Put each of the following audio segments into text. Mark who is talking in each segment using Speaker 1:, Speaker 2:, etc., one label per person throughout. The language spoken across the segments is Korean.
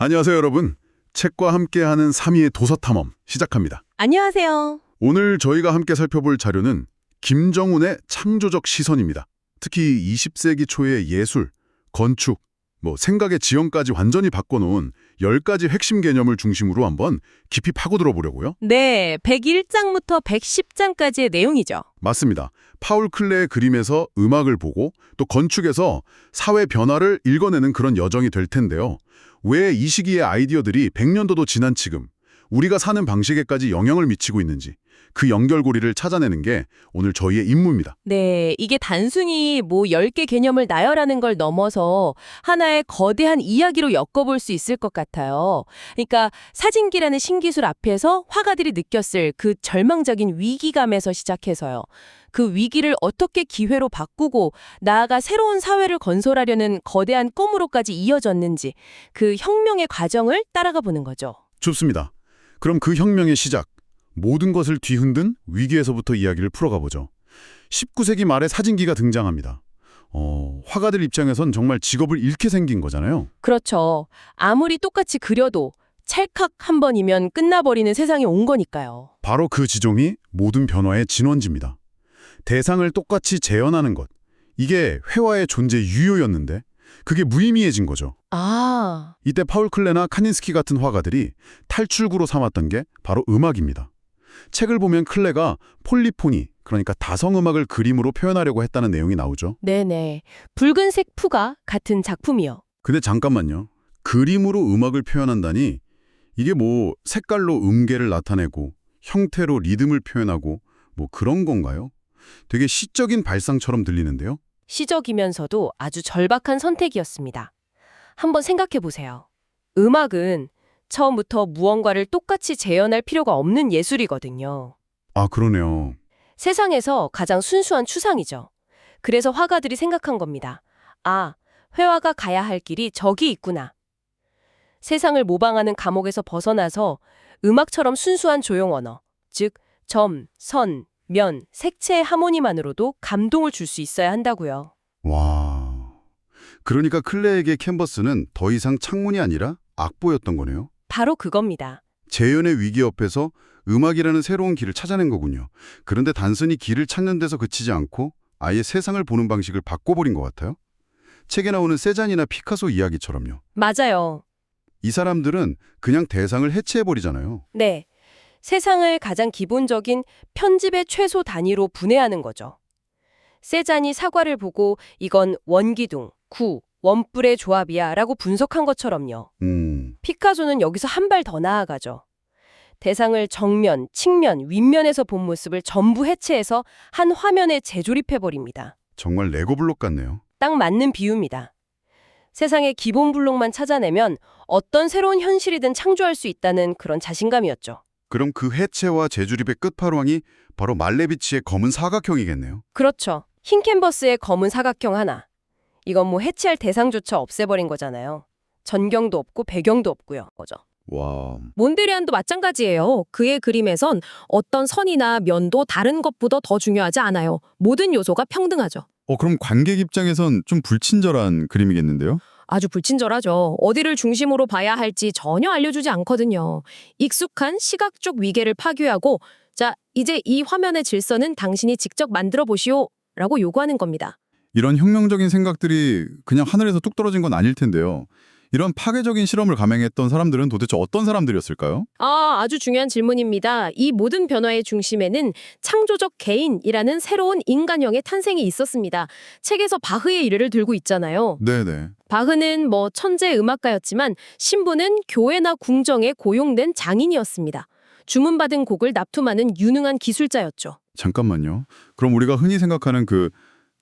Speaker 1: 안녕하세요, 여러분. 책과 함께하는 3위의 도서탐험 시작합니다.
Speaker 2: 안녕하세요.
Speaker 1: 오늘 저희가 함께 살펴볼 자료는 김정훈의 창조적 시선입니다. 특히 20세기 초의 예술, 건축, 생각의 지형까지 완전히 바꿔놓은 10가지 핵심 개념을 중심으로 한번 깊이 파고들어 보려고요.
Speaker 2: 네, 101장부터 110장까지의 내용이죠.
Speaker 1: 맞습니다. 파울 클레의 그림에서 음악을 보고 또 건축에서 사회 변화를 읽어내는 그런 여정이 될 텐데요. 왜 이 시기의 아이디어들이 100년도도 지난 지금 우리가 사는 방식에까지 영향을 미치고 있는지 그 연결고리를 찾아내는 게 오늘 저희의 임무입니다.
Speaker 2: 네, 이게 단순히 10개 개념을 나열하는 걸 넘어서 하나의 거대한 이야기로 엮어볼 수 있을 것 같아요. 그러니까 사진기라는 신기술 앞에서 화가들이 느꼈을 그 절망적인 위기감에서 시작해서요. 그 위기를 어떻게 기회로 바꾸고 나아가 새로운 사회를 건설하려는 거대한 꿈으로까지 이어졌는지 그 혁명의 과정을 따라가 보는 거죠.
Speaker 1: 좋습니다. 그럼 그 혁명의 시작, 모든 것을 뒤흔든 위기에서부터 이야기를 풀어가 보죠. 19세기 말에 사진기가 등장합니다. 화가들 입장에선 정말 직업을 잃게 생긴 거잖아요.
Speaker 2: 그렇죠. 아무리 똑같이 그려도 찰칵 한 번이면 끝나버리는 세상이 온 거니까요.
Speaker 1: 바로 그 지종이 모든 변화의 진원지입니다. 대상을 똑같이 재현하는 것, 이게 회화의 존재 유효였는데 그게 무의미해진 거죠.
Speaker 2: 아,
Speaker 1: 이때 파울 클레나 카닌스키 같은 화가들이 탈출구로 삼았던 게 바로 음악입니다. 책을 보면 클레가 폴리포니, 그러니까 다성음악을 그림으로 표현하려고 했다는 내용이 나오죠.
Speaker 2: 네네. 붉은색 푸가 같은 작품이요.
Speaker 1: 근데 잠깐만요. 그림으로 음악을 표현한다니 이게 색깔로 음계를 나타내고 형태로 리듬을 표현하고 그런 건가요? 되게 시적인 발상처럼 들리는데요.
Speaker 2: 시적이면서도 아주 절박한 선택이었습니다. 한번 생각해 보세요. 음악은 처음부터 무언가를 똑같이 재현할 필요가 없는 예술이거든요.
Speaker 1: 아, 그러네요.
Speaker 2: 세상에서 가장 순수한 추상이죠. 그래서 화가들이 생각한 겁니다. 아, 회화가 가야 할 길이 저기 있구나. 세상을 모방하는 감옥에서 벗어나서 음악처럼 순수한 조용 언어, 즉 점, 선, 면, 색채의 하모니만으로도 감동을 줄 수 있어야 한다고요.
Speaker 1: 와, 그러니까 클레에게 캔버스는 더 이상 창문이 아니라 악보였던 거네요.
Speaker 2: 바로 그겁니다.
Speaker 1: 재현의 위기 옆에서 음악이라는 새로운 길을 찾아낸 거군요. 그런데 단순히 길을 찾는 데서 그치지 않고 아예 세상을 보는 방식을 바꿔버린 것 같아요. 책에 나오는 세잔이나 피카소 이야기처럼요.
Speaker 2: 맞아요.
Speaker 1: 이 사람들은 그냥 대상을 해체해버리잖아요.
Speaker 2: 네. 세상을 가장 기본적인 편집의 최소 단위로 분해하는 거죠. 세잔이 사과를 보고 이건 원기둥, 구, 원뿔의 조합이야 라고 분석한 것처럼요. 피카소는 여기서 한 발 더 나아가죠. 대상을 정면, 측면, 윗면에서 본 모습을 전부 해체해서 한 화면에 재조립해버립니다.
Speaker 1: 정말 레고 블록 같네요.
Speaker 2: 딱 맞는 비유입니다. 세상의 기본 블록만 찾아내면 어떤 새로운 현실이든 창조할 수 있다는 그런 자신감이었죠.
Speaker 1: 그럼 그 해체와 재조립의 끝판왕이 바로 말레비치의 검은 사각형이겠네요.
Speaker 2: 그렇죠. 흰 캔버스의 검은 사각형 하나. 이건 해체할 대상조차 없애버린 거잖아요. 전경도 없고 배경도 없고요. 거죠.
Speaker 1: 와,
Speaker 3: 몬데리안도 마찬가지예요. 그의 그림에선 어떤 선이나 면도 다른 것보다 더 중요하지 않아요. 모든 요소가 평등하죠.
Speaker 1: 그럼 관객 입장에선 좀 불친절한 그림이겠는데요?
Speaker 3: 아주 불친절하죠. 어디를 중심으로 봐야 할지 전혀 알려주지 않거든요. 익숙한 시각적 위계를 파괴하고 자, 이제 이 화면의 질서는 당신이 직접 만들어 보시오 라고 요구하는 겁니다.
Speaker 1: 이런 혁명적인 생각들이 그냥 하늘에서 뚝 떨어진 건 아닐 텐데요. 이런 파괴적인 실험을 감행했던 사람들은 도대체 어떤 사람들이었을까요?
Speaker 3: 아주 중요한 질문입니다. 이 모든 변화의 중심에는 창조적 개인이라는 새로운 인간형의 탄생이 있었습니다. 책에서 바흐의 일을 들고 있잖아요.
Speaker 1: 네네.
Speaker 3: 바흐는 천재 음악가였지만 신부는 교회나 궁정에 고용된 장인이었습니다. 주문받은 곡을 납품하는 유능한 기술자였죠.
Speaker 1: 잠깐만요. 그럼 우리가 흔히 생각하는 그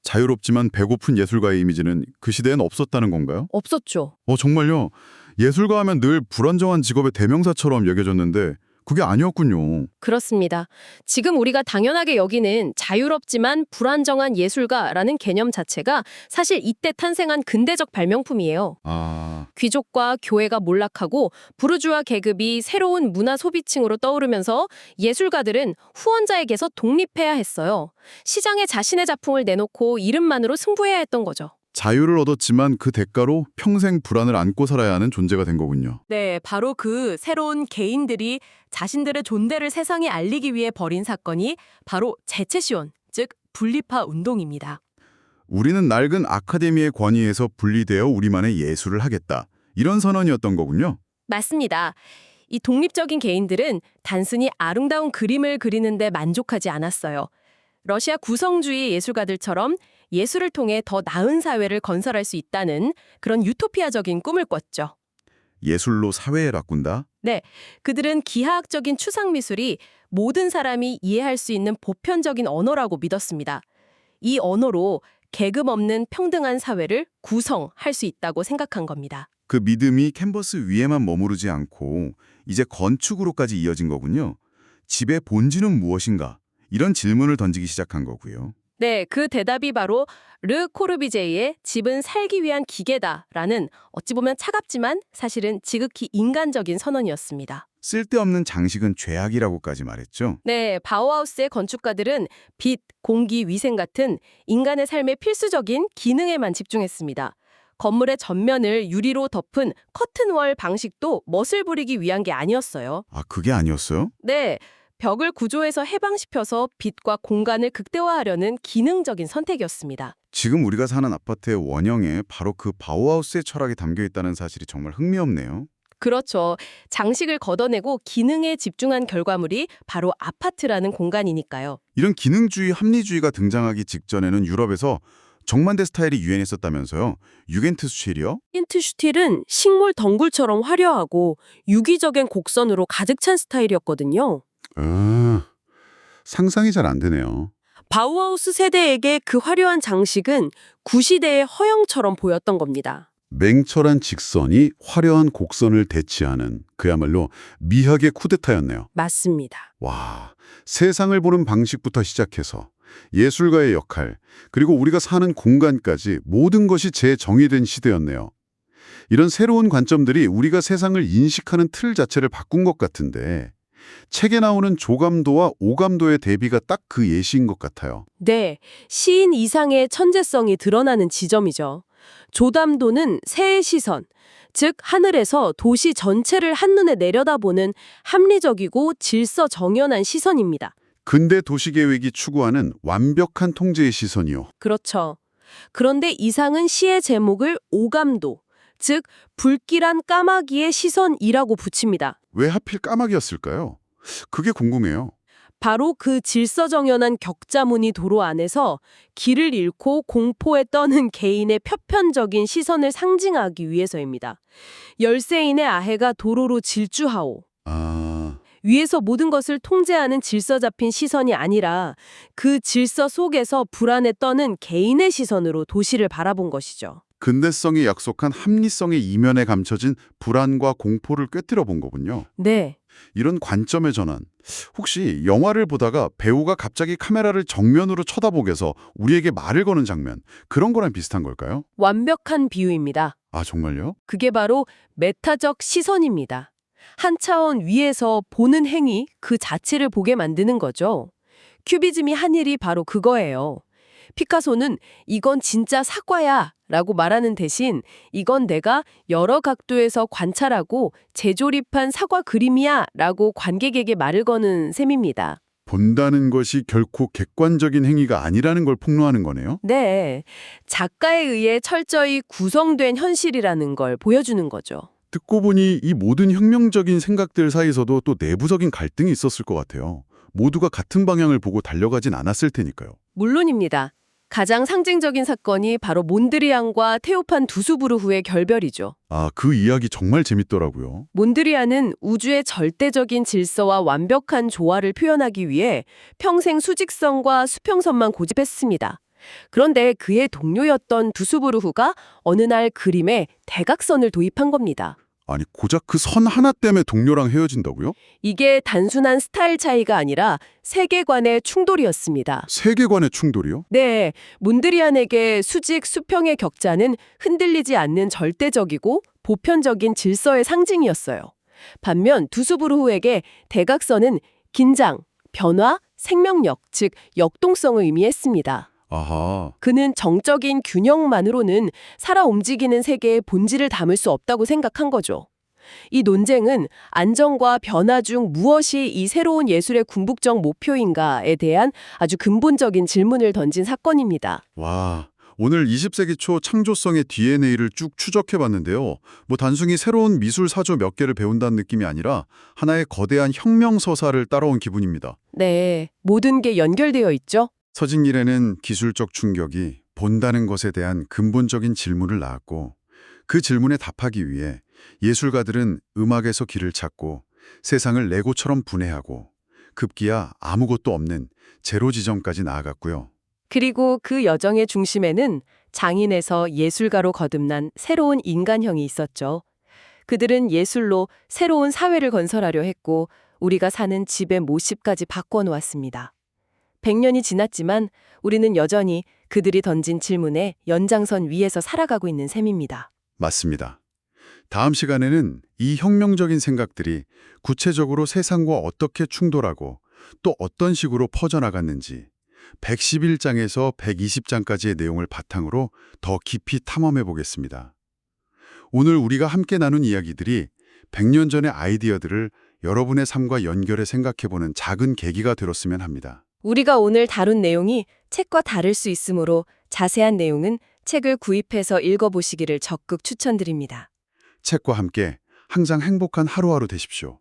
Speaker 1: 자유롭지만 배고픈 예술가의 이미지는 그 시대엔 없었다는 건가요?
Speaker 3: 없었죠.
Speaker 1: 정말요? 예술가 하면 늘 불안정한 직업의 대명사처럼 여겨졌는데 그게 아니었군요.
Speaker 3: 그렇습니다. 지금 우리가 당연하게 여기는 자유롭지만 불안정한 예술가라는 개념 자체가 사실 이때 탄생한 근대적 발명품이에요. 귀족과 교회가 몰락하고 부르주아 계급이 새로운 문화 소비층으로 떠오르면서 예술가들은 후원자에게서 독립해야 했어요. 시장에 자신의 작품을 내놓고 이름만으로 승부해야 했던 거죠.
Speaker 1: 자유를 얻었지만 그 대가로 평생 불안을 안고 살아야 하는 존재가 된 거군요.
Speaker 2: 네, 바로 그 새로운 개인들이 자신들의 존재를 세상에 알리기 위해 벌인 사건이 바로 재체시온, 즉 분리파 운동입니다.
Speaker 1: 우리는 낡은 아카데미의 권위에서 분리되어 우리만의 예술을 하겠다. 이런 선언이었던 거군요.
Speaker 2: 맞습니다. 이 독립적인 개인들은 단순히 아름다운 그림을 그리는데 만족하지 않았어요. 러시아 구성주의 예술가들처럼 예술을 통해 더 나은 사회를 건설할 수 있다는 그런 유토피아적인 꿈을 꿨죠.
Speaker 1: 예술로 사회를 바꾼다?
Speaker 2: 네, 그들은 기하학적인 추상미술이 모든 사람이 이해할 수 있는 보편적인 언어라고 믿었습니다. 이 언어로 계급 없는 평등한 사회를 구성할 수 있다고 생각한 겁니다.
Speaker 1: 그 믿음이 캔버스 위에만 머무르지 않고 이제 건축으로까지 이어진 거군요. 집의 본질은 무엇인가? 이런 질문을 던지기 시작한 거고요.
Speaker 2: 네, 그 대답이 바로 르 코르비제이의 집은 살기 위한 기계다라는 어찌 보면 차갑지만 사실은 지극히 인간적인 선언이었습니다.
Speaker 1: 쓸데없는 장식은 죄악이라고까지 말했죠.
Speaker 2: 네, 바우하우스의 건축가들은 빛, 공기, 위생 같은 인간의 삶의 필수적인 기능에만 집중했습니다. 건물의 전면을 유리로 덮은 커튼월 방식도 멋을 부리기 위한 게 아니었어요.
Speaker 1: 아, 그게 아니었어요?
Speaker 2: 네, 벽을 구조에서 해방시켜서 빛과 공간을 극대화하려는 기능적인 선택이었습니다.
Speaker 1: 지금 우리가 사는 아파트의 원형에 바로 그 바우하우스의 철학이 담겨 있다는 사실이 정말 흥미롭네요.
Speaker 2: 그렇죠. 장식을 걷어내고 기능에 집중한 결과물이 바로 아파트라는 공간이니까요.
Speaker 1: 이런 기능주의, 합리주의가 등장하기 직전에는 유럽에서 정반대 스타일이 유행했었다면서요. 유겐트슈틸이요?
Speaker 2: 힌트슈틸은 식물 덩굴처럼 화려하고 유기적인 곡선으로 가득 찬 스타일이었거든요.
Speaker 1: 상상이 잘 안 되네요.
Speaker 2: 바우하우스 세대에게 그 화려한 장식은 구시대의 허영처럼 보였던 겁니다.
Speaker 1: 맹철한 직선이 화려한 곡선을 대치하는 그야말로 미학의 쿠데타였네요.
Speaker 2: 맞습니다.
Speaker 1: 와, 세상을 보는 방식부터 시작해서 예술가의 역할, 그리고 우리가 사는 공간까지 모든 것이 재정의된 시대였네요. 이런 새로운 관점들이 우리가 세상을 인식하는 틀 자체를 바꾼 것 같은데 책에 나오는 조감도와 오감도의 대비가 딱 그 예시인 것 같아요.
Speaker 2: 네, 시인 이상의 천재성이 드러나는 지점이죠. 조담도는 새의 시선, 즉 하늘에서 도시 전체를 한눈에 내려다보는 합리적이고 질서정연한 시선입니다.
Speaker 1: 근대 도시계획이 추구하는 완벽한 통제의 시선이요.
Speaker 2: 그렇죠. 그런데 이상은 시의 제목을 오감도, 즉 불길한 까마귀의 시선이라고 붙입니다.
Speaker 1: 왜 하필 까마귀였을까요? 그게 궁금해요.
Speaker 2: 바로 그 질서정연한 격자무늬 도로 안에서 길을 잃고 공포에 떠는 개인의 표편적인 시선을 상징하기 위해서입니다. 열세인의 아해가 도로로 질주하오. 위에서 모든 것을 통제하는 질서 잡힌 시선이 아니라 그 질서 속에서 불안에 떠는 개인의 시선으로 도시를 바라본 것이죠.
Speaker 1: 근대성이 약속한 합리성의 이면에 감춰진 불안과 공포를 꿰뚫어 본 거군요.
Speaker 2: 네.
Speaker 1: 이런 관점의 전환. 혹시 영화를 보다가 배우가 갑자기 카메라를 정면으로 쳐다보게 해서 우리에게 말을 거는 장면, 그런 거랑 비슷한 걸까요?
Speaker 2: 완벽한 비유입니다.
Speaker 1: 아, 정말요?
Speaker 2: 그게 바로 메타적 시선입니다. 한 차원 위에서 보는 행위 그 자체를 보게 만드는 거죠. 큐비즘이 한 일이 바로 그거예요. 피카소는 이건 진짜 사과야 라고 말하는 대신 이건 내가 여러 각도에서 관찰하고 재조립한 사과 그림이야 라고 관객에게 말을 거는 셈입니다.
Speaker 1: 본다는 것이 결코 객관적인 행위가 아니라는 걸 폭로하는 거네요?
Speaker 2: 네, 작가에 의해 철저히 구성된 현실이라는 걸 보여주는 거죠.
Speaker 1: 듣고 보니 이 모든 혁명적인 생각들 사이에서도 또 내부적인 갈등이 있었을 것 같아요. 모두가 같은 방향을 보고 달려가진 않았을 테니까요.
Speaker 2: 물론입니다. 가장 상징적인 사건이 바로 몬드리안과 테오판 두수부르후의 결별이죠.
Speaker 1: 아, 그 이야기 정말 재밌더라고요.
Speaker 2: 몬드리안은 우주의 절대적인 질서와 완벽한 조화를 표현하기 위해 평생 수직선과 수평선만 고집했습니다. 그런데 그의 동료였던 두수부르후가 어느 날 그림에 대각선을 도입한 겁니다.
Speaker 1: 아니, 고작 그 선 하나 때문에 동료랑 헤어진다고요?
Speaker 2: 이게 단순한 스타일 차이가 아니라 세계관의 충돌이었습니다.
Speaker 1: 세계관의 충돌이요?
Speaker 2: 네, 몬드리안에게 수직, 수평의 격자는 흔들리지 않는 절대적이고 보편적인 질서의 상징이었어요. 반면 두수부르후에게 대각선은 긴장, 변화, 생명력, 즉 역동성을 의미했습니다.
Speaker 1: 아하.
Speaker 2: 그는 정적인 균형만으로는 살아 움직이는 세계의 본질을 담을 수 없다고 생각한 거죠. 이 논쟁은 안정과 변화 중 무엇이 이 새로운 예술의 궁극적 목표인가에 대한 아주 근본적인 질문을 던진 사건입니다.
Speaker 1: 와, 오늘 20세기 초 창조성의 DNA를 쭉 추적해 봤는데요. 뭐 단순히 새로운 미술 사조 몇 개를 배운다는 느낌이 아니라 하나의 거대한 혁명 서사를 따라온 기분입니다.
Speaker 2: 네, 모든 게 연결되어 있죠.
Speaker 1: 서진길에는 기술적 충격이 본다는 것에 대한 근본적인 질문을 낳았고 그 질문에 답하기 위해 예술가들은 음악에서 길을 찾고 세상을 레고처럼 분해하고 급기야 아무것도 없는 제로 지점까지 나아갔고요.
Speaker 2: 그리고 그 여정의 중심에는 장인에서 예술가로 거듭난 새로운 인간형이 있었죠. 그들은 예술로 새로운 사회를 건설하려 했고 우리가 사는 집의 모습까지 바꿔놓았습니다. 100년이 지났지만 우리는 여전히 그들이 던진 질문의 연장선 위에서 살아가고 있는 셈입니다.
Speaker 1: 맞습니다. 다음 시간에는 이 혁명적인 생각들이 구체적으로 세상과 어떻게 충돌하고 또 어떤 식으로 퍼져나갔는지 111장에서 120장까지의 내용을 바탕으로 더 깊이 탐험해 보겠습니다. 오늘 우리가 함께 나눈 이야기들이 100년 전의 아이디어들을 여러분의 삶과 연결해 생각해보는 작은 계기가 되었으면 합니다.
Speaker 2: 우리가 오늘 다룬 내용이 책과 다를 수 있으므로 자세한 내용은 책을 구입해서 읽어보시기를 적극 추천드립니다.
Speaker 1: 책과 함께 항상 행복한 하루하루 되십시오.